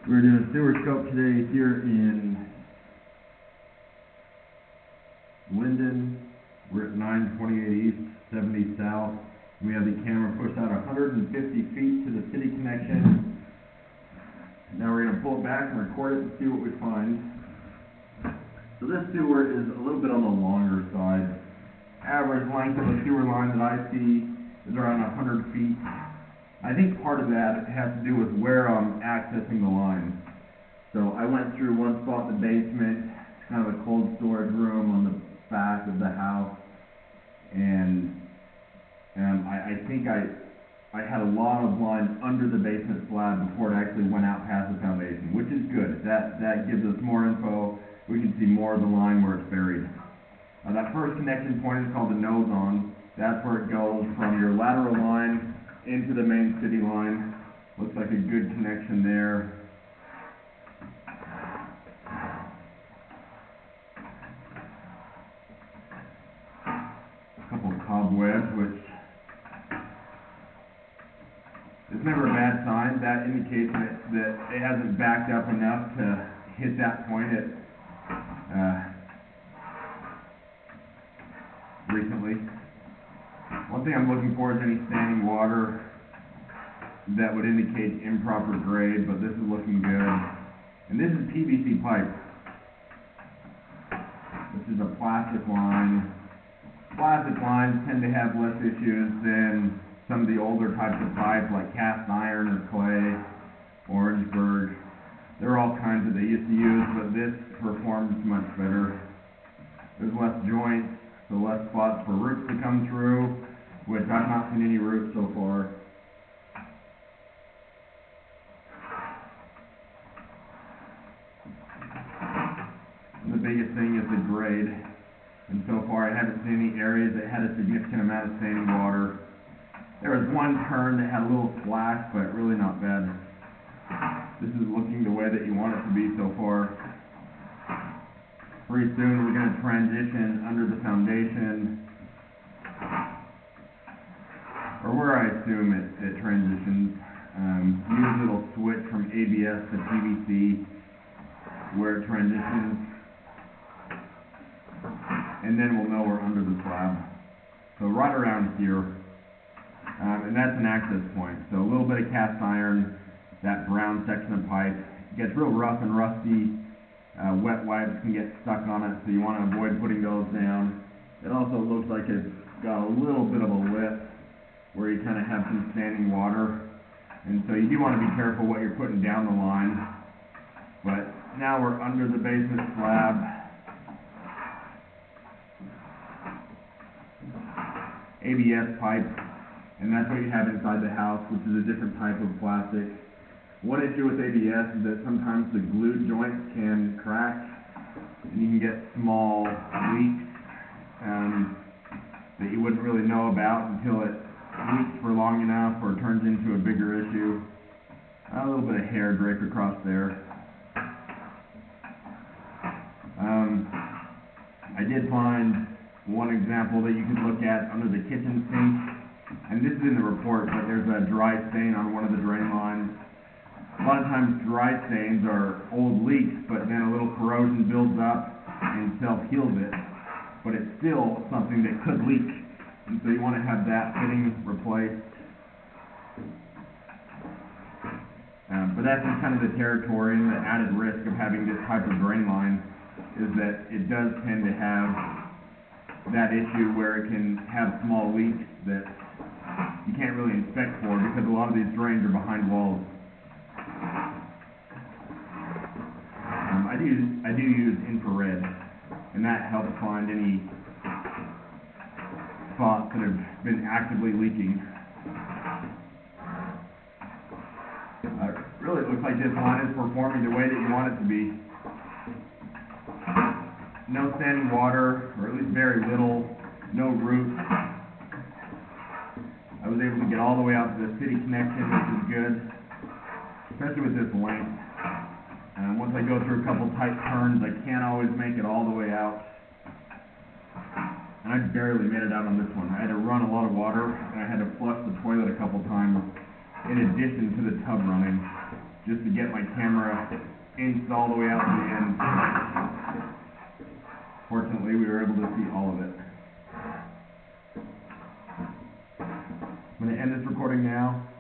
We're doing a sewer scope today here in Linden. We're at 928 East, 70 South. We have the camera pushed out 150 feet to the city connection. Now we're going to pull it back and record it and see what we find. So this sewer is a little bit on the longer side. Average length of a sewer line that I see is around 100 feet. I think part of that has to do with where I'm accessing the line. So I went through one spot in the basement, kind of a cold storage room on the back of the house, and I think I had a lot of line under the basement slab before it actually went out past the foundation, which is good. That gives us more info. We can see more of the line where it's buried. That first connection point is called the nose on. That's where it goes from your lateral line into the main city line. Looks like a good connection there. A couple of cobwebs, which is never a bad sign. That indicates that it hasn't backed up enough to hit that point recently. One thing I'm looking for is any standing water that would indicate improper grade, but this is looking good. And this is PVC pipe. This is a plastic line. Plastic lines tend to have less issues than some of the older types of pipe like cast iron or clay, Orangeburg. There are all kinds that they used to use, but this performs much better. There's less joints, so less spots for roots to come through, which I've not seen any roots so far. And the biggest thing is the grade. And so far I haven't seen any areas that had a significant amount of standing water. There was one turn that had a little splash, but really not bad. This is looking the way that you want it to be so far. Pretty soon we're going to transition under the foundation, or where I assume it transitions. Usually it'll switch from ABS to PVC where it transitions, and then we'll know we're under the slab. So right around here, and that's an access point. So a little bit of cast iron, that brown section of pipe. It gets real rough and rusty. Wet wipes can get stuck on it, so you want to avoid putting those down. It also looks like it's got a little bit of a lip where you kind of have some standing water, and so you do want to be careful what you're putting down the line. But now we're under the basement slab. ABS pipe, and that's what you have inside the house, which is a different type of plastic. One issue with ABS is that sometimes the glue joints can crack, and you can get small leaks that you wouldn't really know about until it leaks for long enough or turns into a bigger issue. A little bit of hair drape across there. I did find one example that you could look at under the kitchen sink, and this is in the report, but there's a dry stain on one of the drain lines. A lot of times dry stains are old leaks, but then a little corrosion builds up and self-heals it, but it's still something that could leak, and so you want to have that fitting replaced. But that's just kind of the territory, and the added risk of having this type of drain line is that it does tend to have that issue where it can have small leaks that you can't really inspect for because a lot of these drains are behind walls. I do use infrared, and that helps find any spots that have been actively leaking. Really, it looks like this line is performing the way that you want it to be. No standing water, or at least very little, no roots. I was able to get all the way out to the city connection, which is good, especially with this length. Once I go through a couple tight turns, I can't always make it all the way out. And I barely made it out on this one. I had to run a lot of water, and I had to flush the toilet a couple times in addition to the tub running. just to get my camera inched all the way out to the end. Fortunately, we were able to see all of it. I'm going to end this recording now.